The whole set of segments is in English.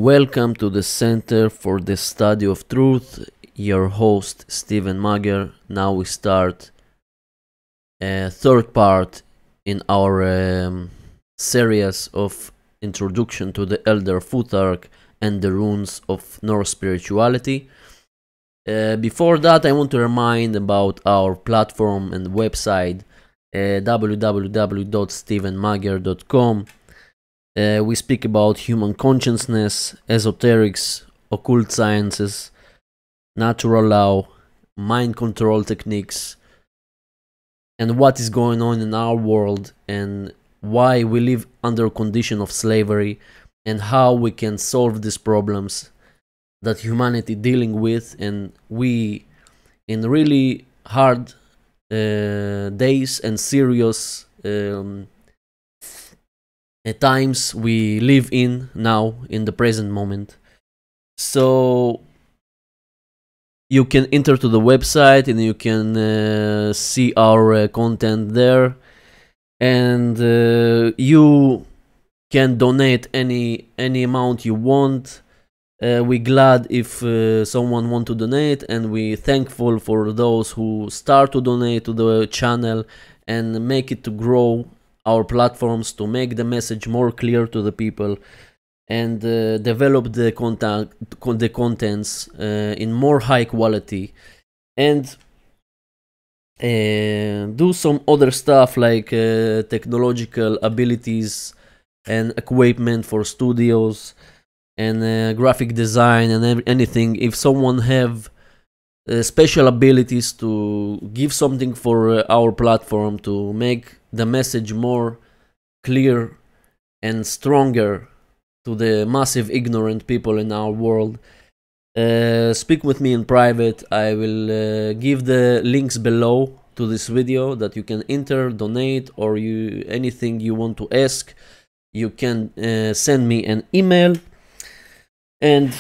Welcome to the Center for the Study of Truth. Your host, Stephen Mager. Now we start a third part in our series of Introduction to the Elder Futhark and the Runes of Norse Spirituality. Before that, I want to remind about our platform and website, www.stephenmager.com. We speak about human consciousness, esoterics, occult sciences, natural law, mind control techniques, and what is going on in our world and why we live under condition of slavery and how we can solve these problems that humanity dealing with. And we, in really hard days and serious at times we live in now in the present moment. So you can enter to the website and you can see our content there, and you can donate any amount you want. We glad if someone want to donate, and we thankful for those who start to donate to the channel and make it to grow our platforms, to make the message more clear to the people and develop the contents in more high quality, and do some other stuff like technological abilities and equipment for studios and graphic design and anything. If someone have special abilities to give something for our platform to make the message more clear and stronger to the massive ignorant people in our world, speak with me in private. I will give the links below to this video that you can enter, donate, or anything you want to ask. You can send me an email, and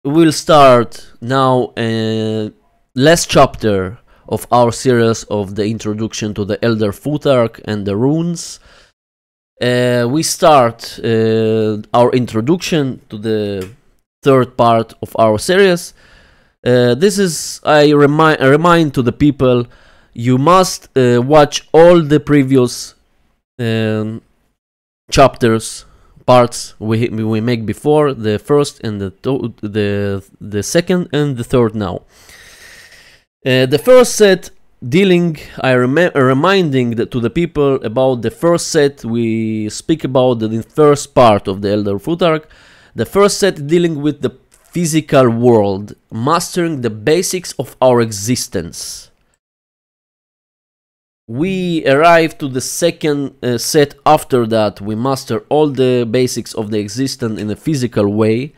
we'll start now last chapter of our series of the Introduction to the Elder Futhark and the Runes. We start our introduction to the third part of our series. This is, I remind to the people, you must watch all the previous chapters, parts we make before, the first and the second and the third now. The first set dealing, reminding to the people about the first set we speak about the first part of the Elder Futhark. The first set dealing with the physical world, mastering the basics of our existence. We arrive to the second set. After that, we master all the basics of the existence in a physical way.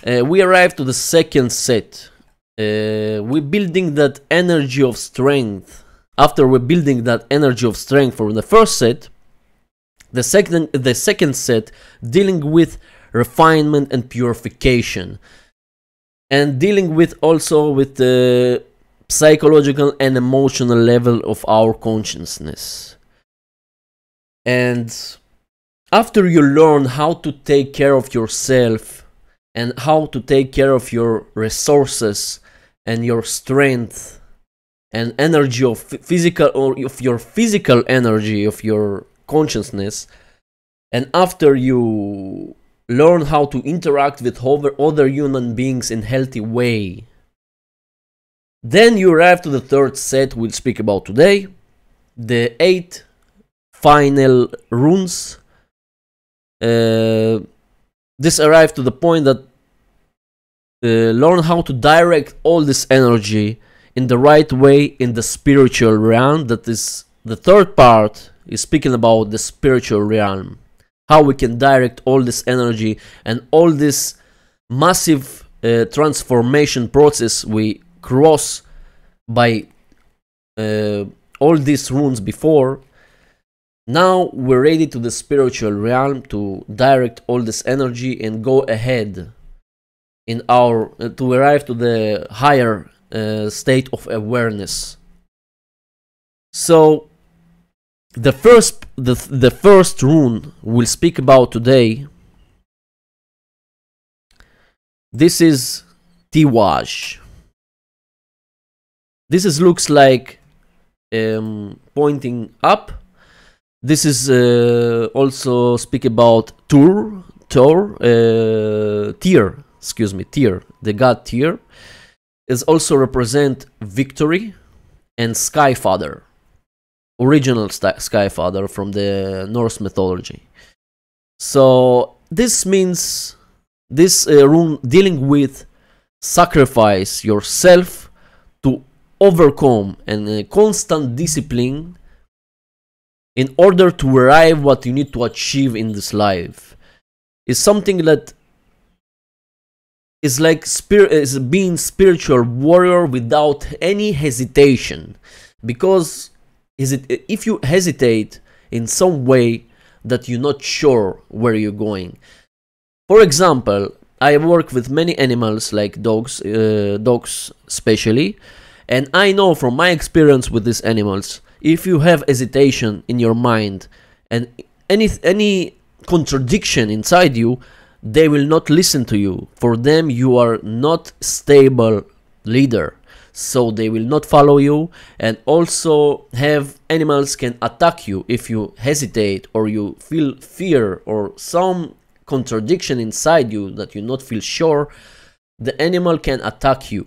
We arrive to the second set. We're building that energy of strength. After we're building that energy of strength from the first set, the second set dealing with refinement and purification, and dealing with also with the psychological and emotional level of our consciousness. And after you learn how to take care of yourself and how to take care of your resources and your strength and energy of physical, or of your physical energy of your consciousness, and after you learn how to interact with other human beings in a healthy way, then you arrive to the third set we'll speak about today, the 8 final runes. This arrives to the point that learn how to direct all this energy in the right way in the spiritual realm. That is, the third part is speaking about the spiritual realm, how we can direct all this energy and all this massive transformation process we cross by all these runes before. Now we're ready to the spiritual realm to direct all this energy and go ahead in our to arrive to the higher state of awareness. So the first rune we'll speak about today This is Tiwaj. This is looks like pointing up. This is also speak about Tyr, the god Tyr. Is also represent victory and Skyfather, original Skyfather from the Norse mythology. So this means this rune dealing with sacrifice yourself to overcome and constant discipline in order to arrive what you need to achieve in this life. Is something that is like is being spiritual warrior without any hesitation, because if you hesitate in some way that you're not sure where you're going. For example, I work with many animals like dogs, dogs especially, and I know from my experience with these animals, if you have hesitation in your mind and any contradiction inside you, they will not listen to you. For them, you are not stable leader, so they will not follow you. And also have animals can attack you if you hesitate or you feel fear or some contradiction inside you that you not feel sure. The animal can attack you.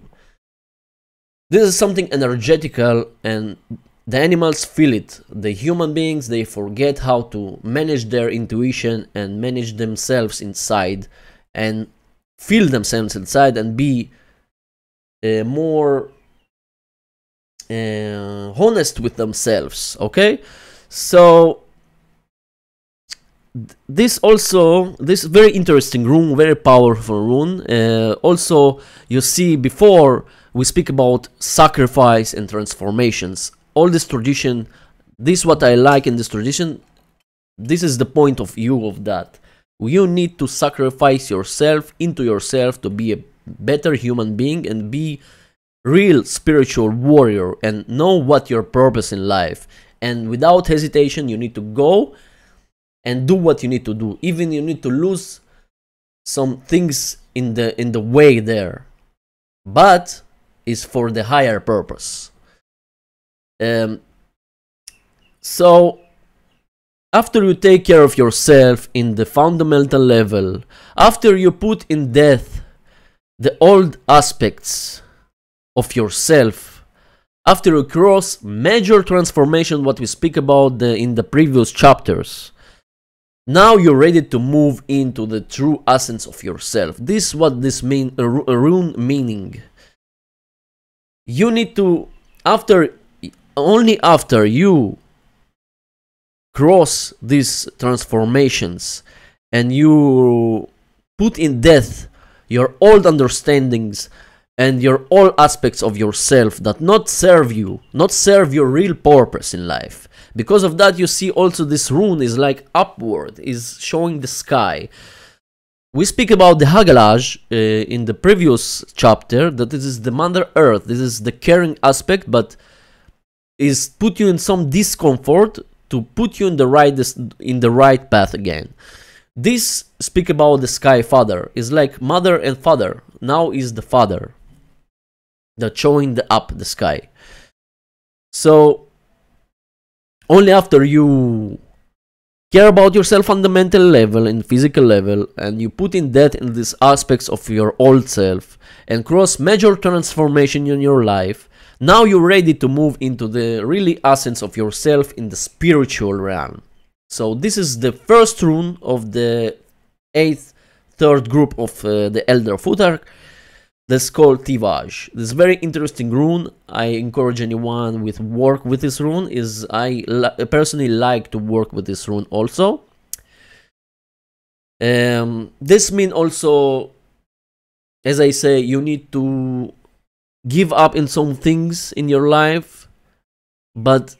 This is something energetical, and the animals feel it. The human beings, they forget how to manage their intuition and manage themselves inside and feel themselves inside and be more honest with themselves. Okay, so this very interesting rune, very powerful rune. Also, you see, before we speak about sacrifice and transformations. All this tradition, this is what I like in this tradition. This is the point of view of that. You need to sacrifice yourself into yourself to be a better human being and be real spiritual warrior and know what your purpose in life. And without hesitation, you need to go and do what you need to do. Even you need to lose some things in the way there, but it's for the higher purpose. So after you take care of yourself in the fundamental level, after you put in death the old aspects of yourself, after you cross major transformation, what we speak about in the previous chapters, now you're ready to move into the true essence of yourself. This is what this mean, a rune meaning. You need to, only after you cross these transformations and you put in death your old understandings and your all aspects of yourself that not serve you, not serve your real purpose in life. Because of that, you see also this rune is like upward, is showing the sky. We speak about the Hagalaj in the previous chapter, that this is the Mother Earth, this is the caring aspect, but is put you in some discomfort to put you in the right path again. This speak about the Sky Father, is like mother and father. Now is the father that showing the sky. So only after you care about yourself fundamental level and physical level, and you put in that in these aspects of your old self and cross major transformation in your life, now you're ready to move into the really essence of yourself in the spiritual realm. So this is the first rune of the third group of the Elder Futhark. That's called Tivaj. This is very interesting rune. I encourage anyone with work with this rune. I personally like to work with this rune also. This means also, as I say, you need to give up in some things in your life, but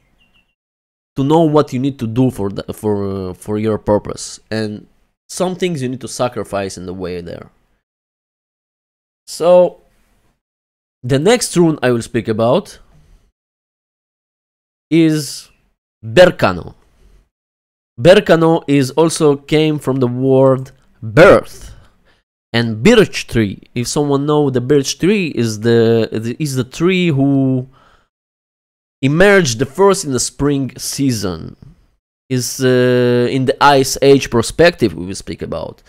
to know what you need to do for your purpose, and some things you need to sacrifice in the way there. So the next rune I will speak about is Berkano. Berkano is also came from the word birth. And birch tree, if someone know, the birch tree is the tree who emerged the first in the spring season, is in the Ice Age perspective we will speak about.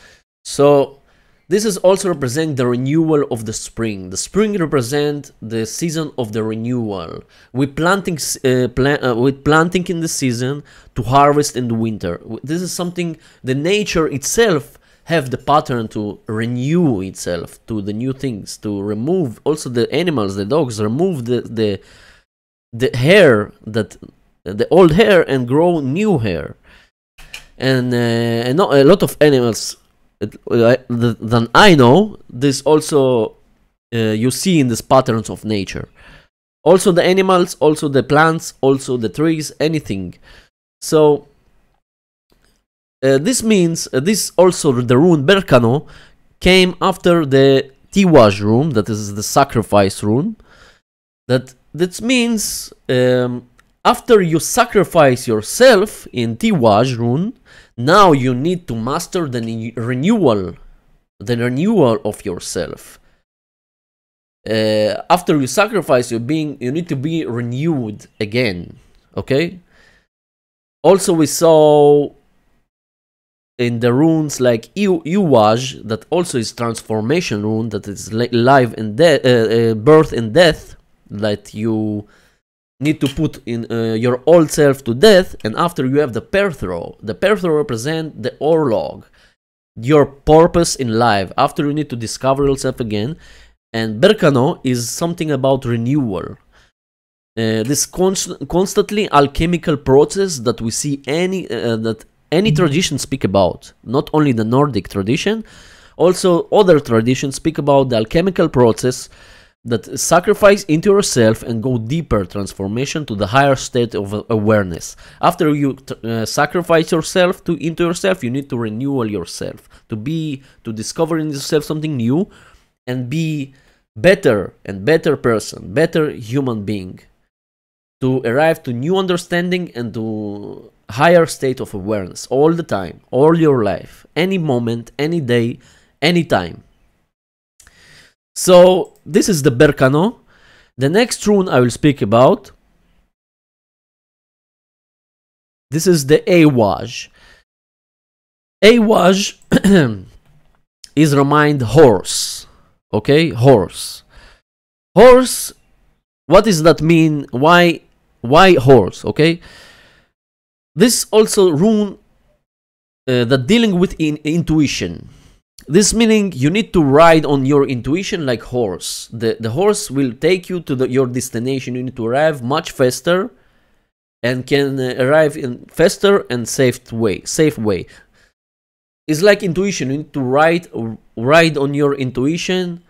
So this is also represent the renewal of the spring. The spring represent the season of the renewal. With planting in the season to harvest in the winter. This is something the nature itself have the pattern to renew itself to the new things, to remove also the animals, the dogs, remove the hair, that the old hair, and grow new hair. And a lot of animals than I know, this also you see in these patterns of nature. Also the animals, also the plants, also the trees, anything. So this means this also the rune Berkano came after the Tiwaj rune, that is the sacrifice rune. That means after you sacrifice yourself in Tiwaj rune, now you need to master the renewal of yourself. After you sacrifice, you need to be renewed again. Okay. Also, we saw in the runes like Iwaj, that also is transformation rune, that is life and birth and death, that you need to put in your old self to death, and after you have the Perthro. The Perthro represent the Orlog, your purpose in life, after you need to discover yourself again. And Berkano is something about renewal. This constantly alchemical process that we see that any tradition speak about, not only the Nordic tradition, also other traditions speak about the alchemical process that sacrifice into yourself and go deeper transformation to the higher state of awareness. After you sacrifice yourself into yourself, you need to renew yourself, to discover in yourself something new, and be better and better person, better human being, to arrive to new understanding and to higher state of awareness all the time, all your life, any moment, any day, any time. So this is the Berkano. The next rune I will speak about, this is the Awaj. Awaj is remind horse. Okay, horse. Horse, what does that mean? Why horse? Okay, this also rune that dealing with intuition. This meaning you need to ride on your intuition like horse. The horse will take you to your destination. You need to arrive much faster, and can arrive in faster and safe way. It's like intuition. You need to ride on your intuition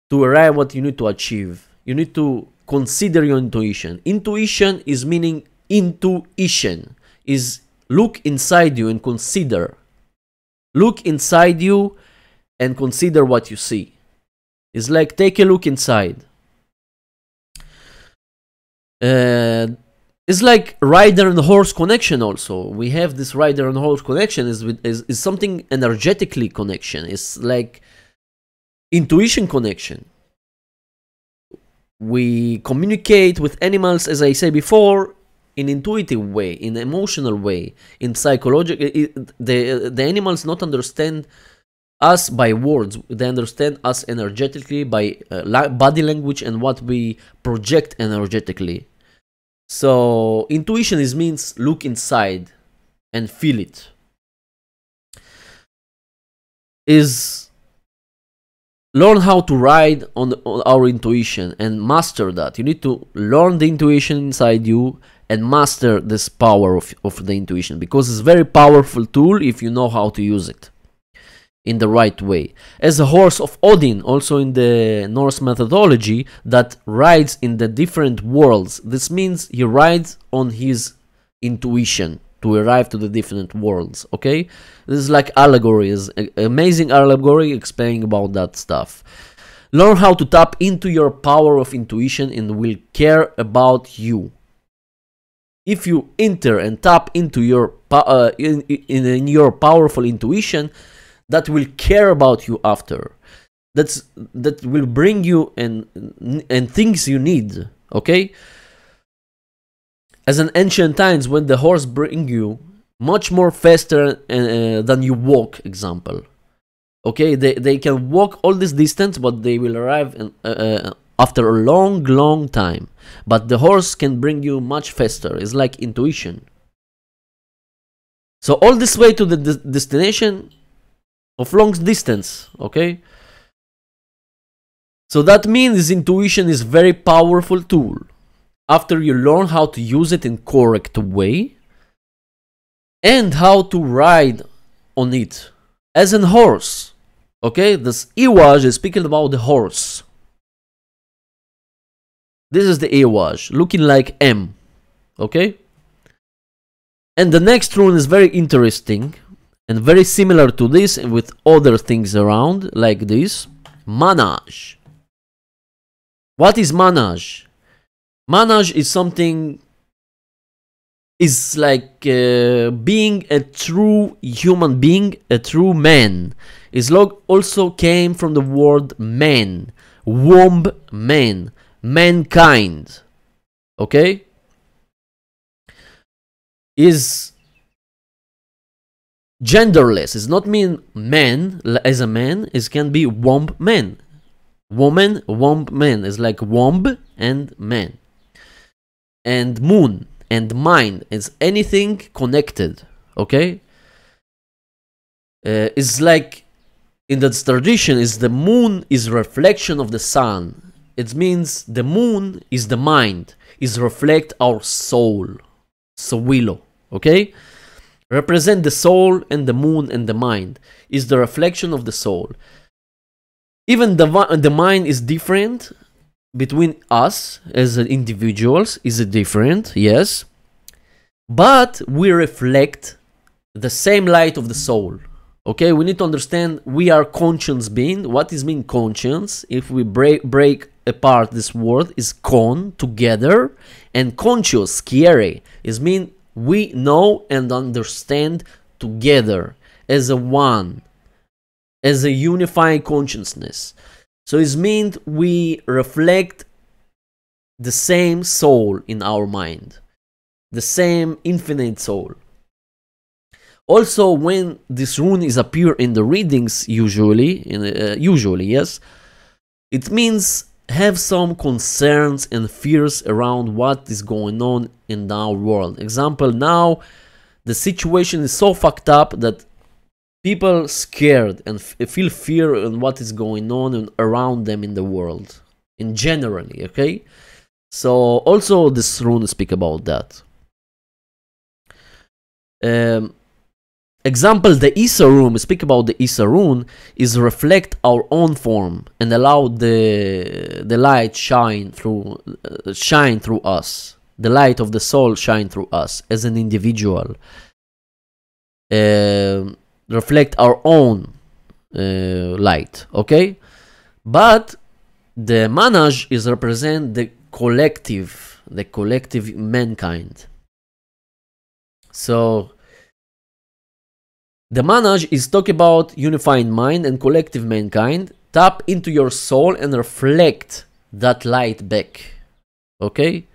to arrive what you need to achieve. You need to consider your intuition. Intuition is meaning intuition is look inside you and consider. Look inside you and consider what you see. It's like take a look inside. It's like rider and horse connection also. We have this rider and horse connection is something energetically connection. It's like intuition connection. We communicate with animals, as I say before, in intuitive way, in emotional way, in psychological. The animals not understand us by words. They understand us energetically by body language and what we project energetically. So intuition means look inside and feel it. Is learn how to ride on our intuition and master that. You need to learn the intuition inside you and master this power of the intuition, because it's a very powerful tool if you know how to use it in the right way. As a horse of Odin, also in the Norse methodology, that rides in the different worlds. This means he rides on his intuition to arrive to the different worlds. Okay, this is like allegory, is amazing allegory explaining about that stuff. Learn how to tap into your power of intuition and will care about you. If you enter and tap into your in your powerful intuition, that will care about you after. That will bring you and things you need, okay? As in ancient times, when the horse bring you much more faster than you walk, example. Okay, they can walk all this distance, but they will arrive after a long time. But the horse can bring you much faster. It's like intuition. So all this way to the destination of long distance, okay? So that means intuition is very powerful tool. After you learn how to use it in correct way and how to ride on it as a horse. Okay, this Iwaj is speaking about the horse. This is the Iwaj, looking like M. Okay? And the next rune is very interesting and very similar to this and with other things around, like this. Manaj. What is Manaj? Manaj is something, is like being a true human being, a true man. His log also came from the word man, womb man, mankind. Okay? Is genderless. It's not mean man as a man. It can be womb man. Woman, womb man. It's like womb and man. And moon and mind is anything connected. Okay? It's like in that tradition is the moon is reflection of the sun. It means the moon is the mind, is reflect our soul. Sowilo, okay? Represent the soul and the moon and the mind is the reflection of the soul. Even the mind is different between us as individuals, is it different? Yes. But we reflect the same light of the soul. Okay, we need to understand we are conscious being. What is mean conscience? If we break apart this word, is con, together, and conscious, scary, is mean we know and understand together as a one, as a unifying consciousness. So it means we reflect the same soul in our mind, the same infinite soul. Also, when this rune is appear in the readings, usually, yes, it means have some concerns and fears around what is going on in our world. Example, now the situation is so fucked up that people scared and feel fear in what is going on around them in the world, in generally, okay? So also this rune speak about that. Example, the Isa rune, speak about the Isa rune, is reflect our own form and allow the light shine through us. The light of the soul shine through us as an individual. Reflect our own light, okay? But the Manaj is represent the collective mankind. So the Manaj is talk about unified mind and collective mankind. Tap into your soul and reflect that light back. Okay?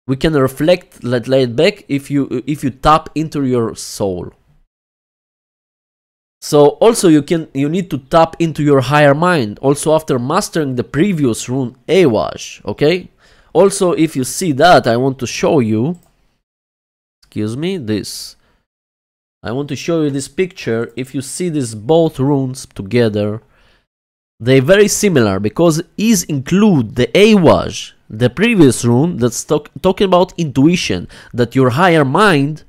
We can reflect that light back if you tap into your soul. So also you need to tap into your higher mind. Also after mastering the previous rune Ewash. Okay? Also if you see that, I want to show you. Excuse me, this. I want to show you this picture. If you see these both runes together, they're very similar because these include the Awaj, the previous rune that's talking about intuition, that your higher mind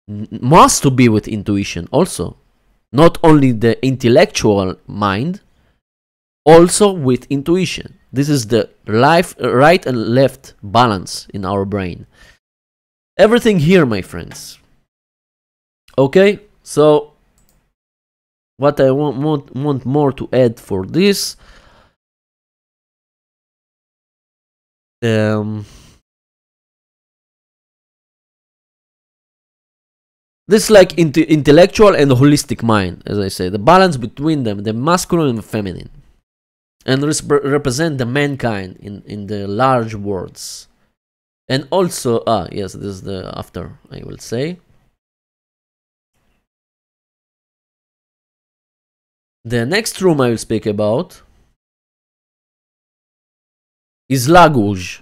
must to be with intuition also. Not only the intellectual mind, also with intuition. This is the right and left balance in our brain. Everything here, my friends. Okay, so what I want more to add for this, This is like intellectual and holistic mind, as I say, the balance between them, the masculine and the feminine, and represent the mankind in the large words. And also, yes, this is the after, I will say. The next room I will speak about is Lagouge.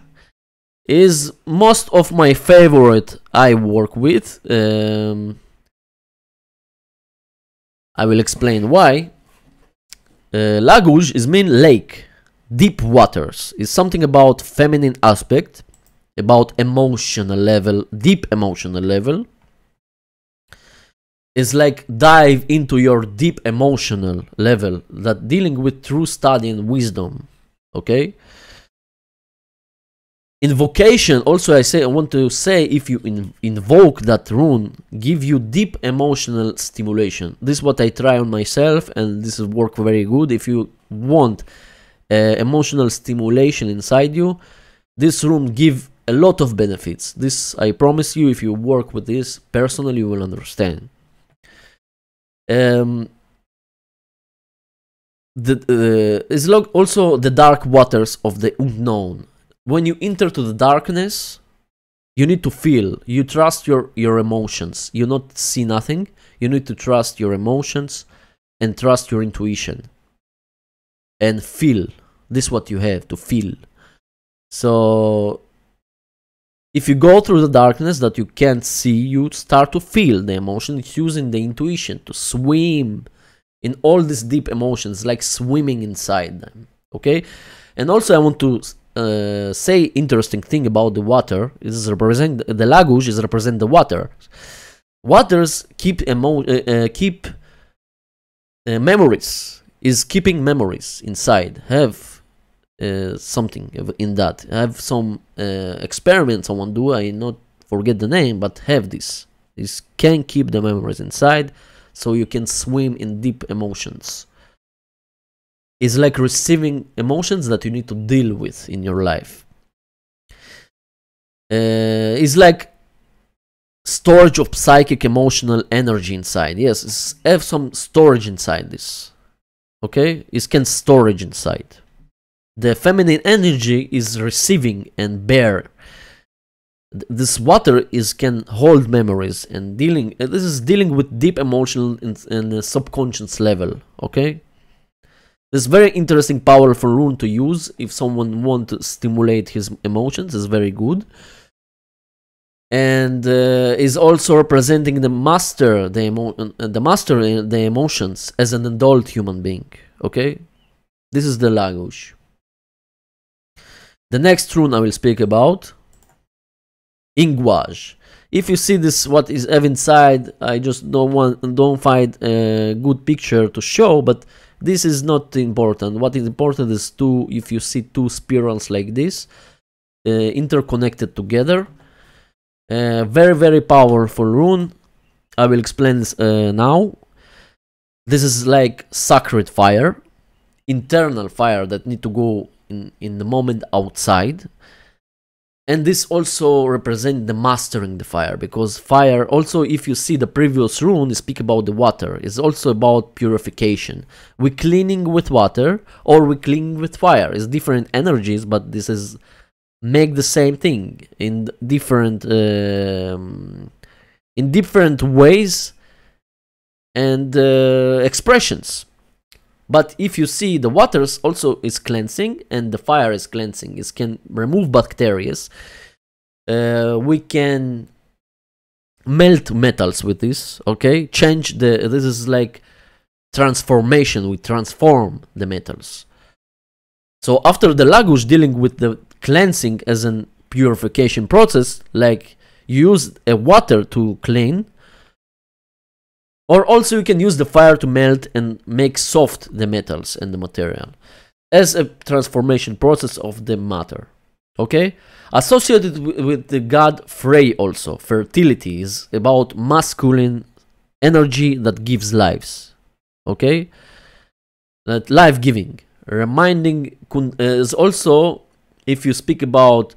Is most of my favorite I work with. I will explain why. Lagouge is mean lake, deep waters. Is something about feminine aspect, about emotional level, deep emotional level. Is like dive into your deep emotional level, that dealing with true study and wisdom. Okay. Invocation, also I want to say, if you invoke that rune, give you deep emotional stimulation. This is what I try on myself, and this works very good. If you want emotional stimulation inside you, this rune give a lot of benefits. This, I promise you, if you work with this personally, you will understand. Is also the dark waters of the unknown. When you enter to the darkness, you need to feel. You trust your emotions. You not see nothing. You need to trust your emotions and trust your intuition. And feel. This is what you have to feel. So, if you go through the darkness that you can't see, you start to feel the emotions using the intuition to swim in all these deep emotions, like swimming inside them. Okay? And also I want to say interesting thing about the water is represent the Lagouge is represent the water. Waters keep memories. Is keeping memories inside. Have something in that. Have some experiments someone do. I not forget the name, but have this. This can keep the memories inside, so you can swim in deep emotions. Is like receiving emotions that you need to deal with in your life. Is like storage of psychic emotional energy inside. Yes, have some storage inside this. Okay, it can storage inside. The feminine energy is receiving and bear. This water can hold memories and dealing. This is dealing with deep emotional and subconscious level. Okay. This is very interesting, powerful rune to use if someone wants to stimulate his emotions. It's very good. And is also representing the master, the emotions as an adult human being. Okay? This is the Lagouge. The next rune I will speak about, Ingwaj. If you see this, what is have inside, I just don't find a good picture to show, but this is not important. What is important is if you see two spirals like this, interconnected together. Very, very powerful rune. I will explain this now. This is like sacred fire, internal fire that need to go in the moment outside. And this also represents the mastering the fire, because fire, also if you see the previous rune, speak about the water, is also about purification. We cleaning with water or we cleaning with fire. It's different energies, but this is make the same thing in different ways and expressions. But if you see, the waters also is cleansing and the fire is cleansing. It can remove bacteria. We can melt metals with this. Okay, change this is like transformation. We transform the metals. So after the Lagouge dealing with the cleansing as a purification process, like use a water to clean. Or also you can use the fire to melt and make soft the metals and the material as a transformation process of the matter. Okay? Associated with the god Frey also, fertility is about masculine energy that gives lives. Okay? That life-giving. Reminding is also, if you speak about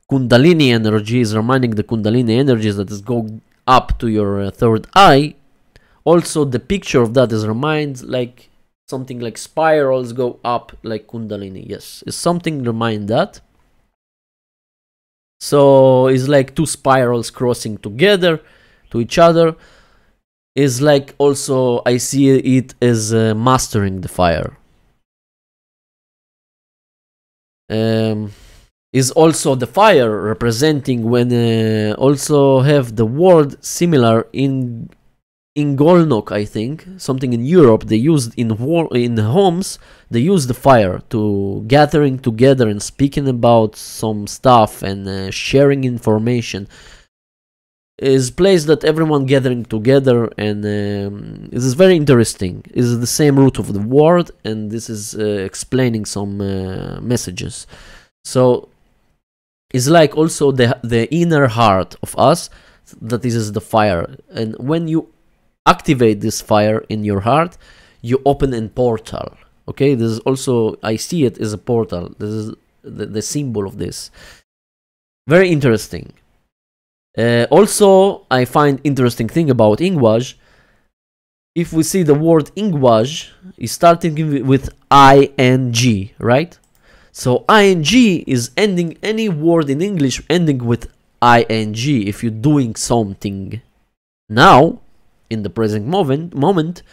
Kundalini energy, is reminding the Kundalini energies that is go up to your third eye, also the picture of that is reminds like something like spirals go up like Kundalini. Yes, it's something remind that. So it's like two spirals crossing together to each other. Is like also I see it as mastering the fire. Is also the fire representing when also have the word similar in Golnok, I think, something in Europe. They used in homes. They use the fire to gathering together and speaking about some stuff and sharing information. Is place that everyone gathering together, and this is very interesting. It is the same root of the word, and this is explaining some messages. So it's like also the inner heart of us, that is the fire, and when you activate this fire in your heart, you open a portal. Okay, this is also, I see it as a portal. This is the symbol of this. Very interesting. Also, I find interesting thing about Ingwaj. If we see the word Ingwaj is starting with ing, right? So ing is ending any word in English ending with ing if you're doing something. Now, in the present moment,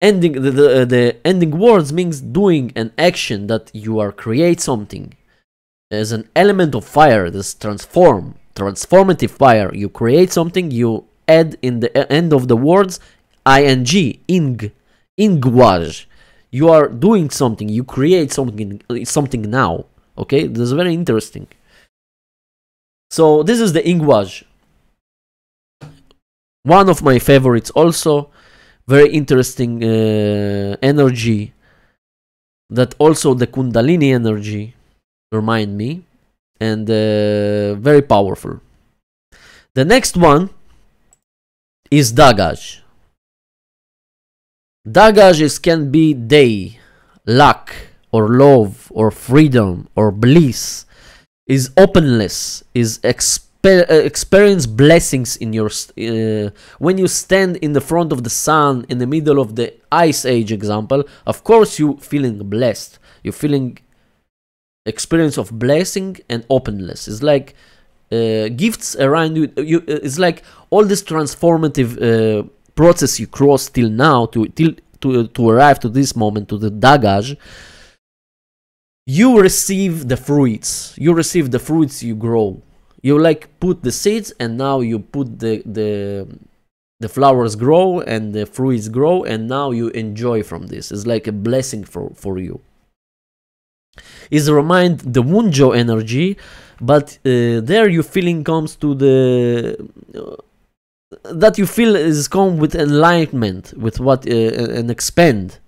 ending the ending words means doing an action that you are create something. As an element of fire, this transformative fire. You create something, you add in the end of the words ing, ingwaj. You are doing something, you create something now. Okay, this is very interesting. So this is the ingwaj. One of my favorites also. Very interesting energy. That also the Kundalini energy remind me. And very powerful. The next one is Dagaj. Dagaj can be day, luck, or love, or freedom, or bliss. Is openness, is experience blessings in your when you stand in the front of the sun in the middle of the ice age example. Of course you feeling blessed, you're feeling experience of blessing and openness. It's like gifts around you. It's like all this transformative process you cross till now to arrive to this moment, to the Dagaj. You receive the fruits. You receive the fruits you grow. You like put the seeds, and now you put the flowers grow and the fruits grow, and now you enjoy from this. It's like a blessing for you. Is remind the Wunjo energy, but there your feeling comes to the that you feel is come with enlightenment, with what and expand,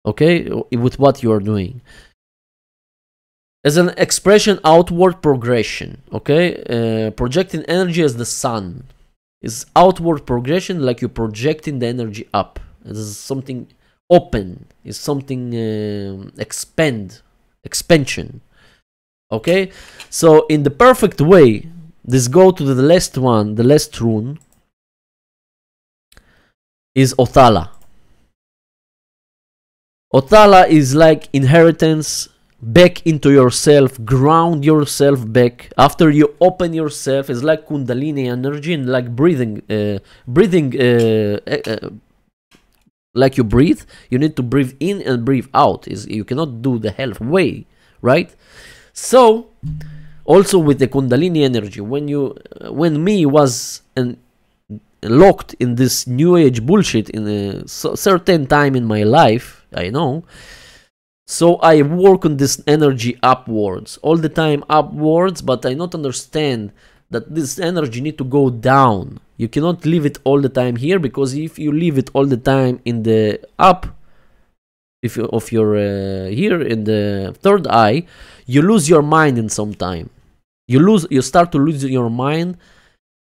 okay, with what you are doing. As an expression, outward progression, okay, projecting energy as the sun is outward progression, like you're projecting the energy up. This is something open, is something expansion. Okay, so in the perfect way, this go to the last one, the last rune is Othala. Othala is like inheritance back into yourself, ground yourself back after you open yourself. It's like Kundalini energy and like breathing, like you breathe, you need to breathe in and breathe out. You cannot do the halfway, right? So also with the Kundalini energy, when me was locked in this new age bullshit in a certain time in my life, I know. So I work on this energy upwards, all the time upwards, but I not understand that this energy need to go down. You cannot leave it all the time here, because if you leave it all the time in the up, if you, of your here in the third eye, you lose your mind in some time. You start to lose your mind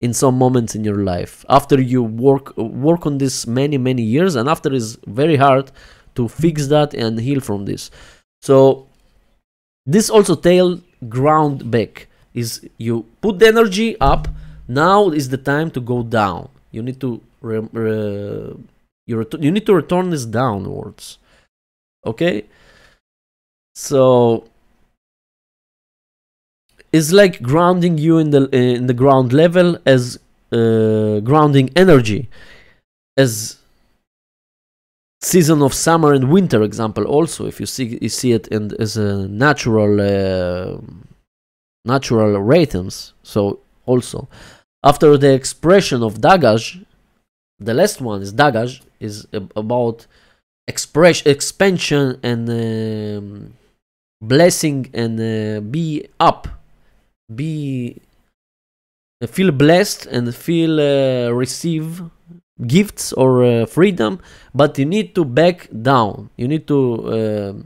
in some moments in your life after you work on this many years, and after is very hard to fix that and heal from this. So this also tail ground back is you put the energy up, Now is the time to go down. You need to you need to return this downwards. Okay, so it's like grounding you in the ground level, as grounding energy, as season of summer and winter example. Also, if you see it as a natural rhythms. So also after the expression of dagaj, the last one is dagaj, is about expansion and blessing and be up, feel blessed and feel receive gifts or freedom, but you need to back down. You need to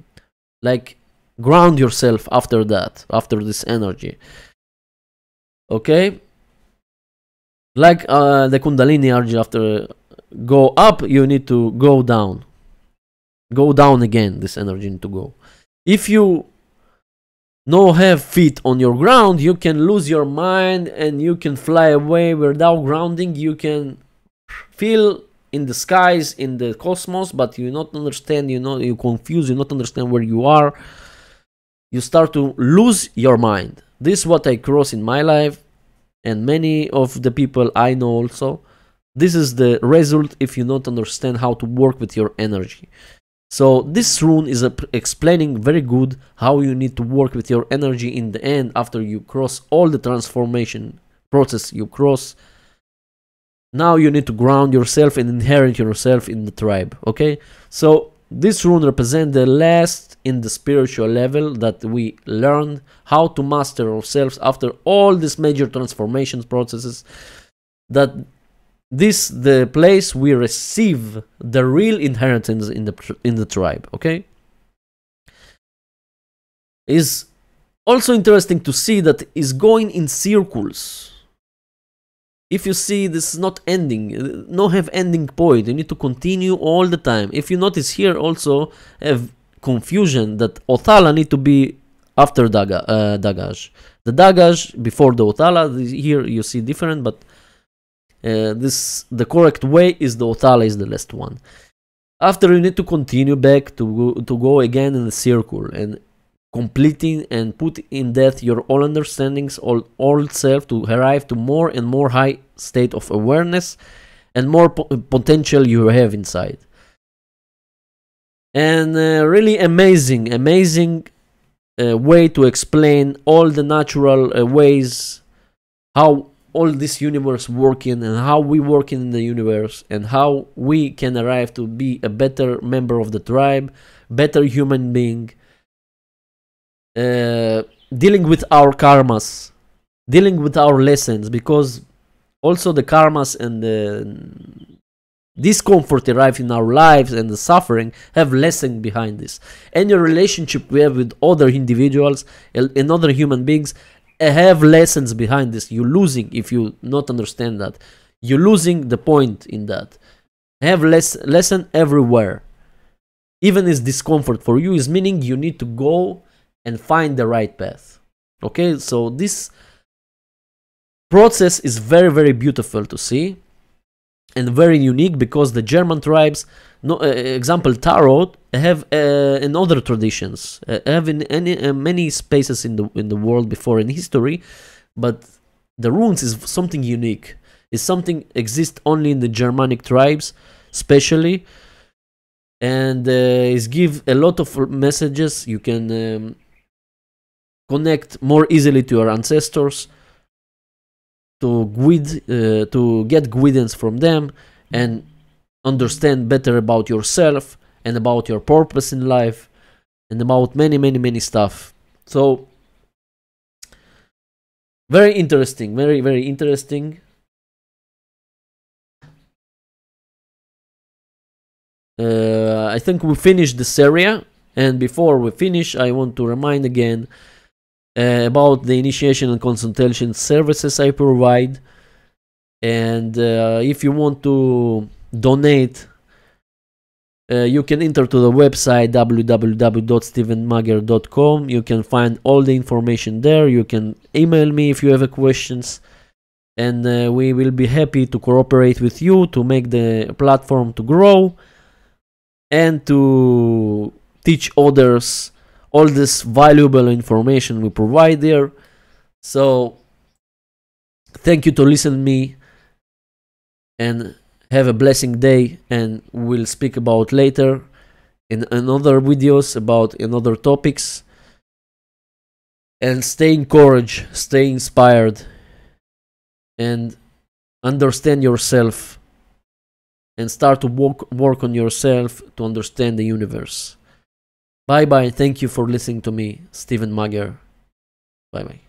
like ground yourself after that, after this energy. Okay, like the Kundalini energy, after go up, you need to go down again. This energy need to go. If you no have feet on your ground, you can lose your mind and you can fly away without grounding. You can feel in the skies, in the cosmos, but you not understand, you confuse, you not understand where you are. You start to lose your mind. This is what I cross in my life, and many of the people I know also. This is the result if you not understand how to work with your energy. So this rune is explaining very good how you need to work with your energy in the end, after you cross all the transformation process you cross. Now you need to ground yourself and inherit yourself in the tribe. Okay, so this rune represents the last in the spiritual level that we learned how to master ourselves after all these major transformation processes. That this the place we receive the real inheritance in the tribe. Okay, is also interesting to see that is going in circles. If you see, this is not ending, no have ending point. You need to continue all the time. If you notice here, also have confusion that Othala need to be after Dagaj. The Dagaj before the Othala. Here you see different, but the correct way is the Othala is the last one. After, you need to continue back to go again in the circle and completing and put in depth your all understandings, all self, to arrive to more and more high state of awareness and more potential you have inside. And really amazing way to explain all the natural ways how all this universe working and how we work in the universe and how we can arrive to be a better member of the tribe, better human being. Dealing with our karmas, dealing with our lessons, because also the karmas and the discomfort arrive in our lives and the suffering have lesson behind this. Any relationship we have with other individuals and other human beings have lessons behind this. You're losing if you not understand that. You're losing the point in that. Have lesson everywhere. Even is discomfort for you is meaning you need to go and find the right path. Okay, so this process is very beautiful to see and very unique, because the German tribes, example Tarot, have in other traditions, have in many spaces in the world before in history, but the runes is something unique. Is something exists only in the Germanic tribes, especially, and is give a lot of messages. You can connect more easily to your ancestors, to get guidance from them and understand better about yourself and about your purpose in life and about many stuff. So very interesting, very interesting. I think we finished this area, and before we finish, I want to remind again about the initiation and consultation services I provide. And if you want to donate, you can enter to the website www.stevenmager.com. You can find all the information there. You can email me if you have questions. and we will be happy to cooperate with you to make the platform to grow and to teach others all this valuable information we provide there. So thank you to listen me, and have a blessing day, and we'll speak about later in another videos about another topics. And stay encouraged, stay inspired, and understand yourself, and start to work on yourself to understand the universe. Bye bye. Thank you for listening to me, Stephen Mager. Bye bye.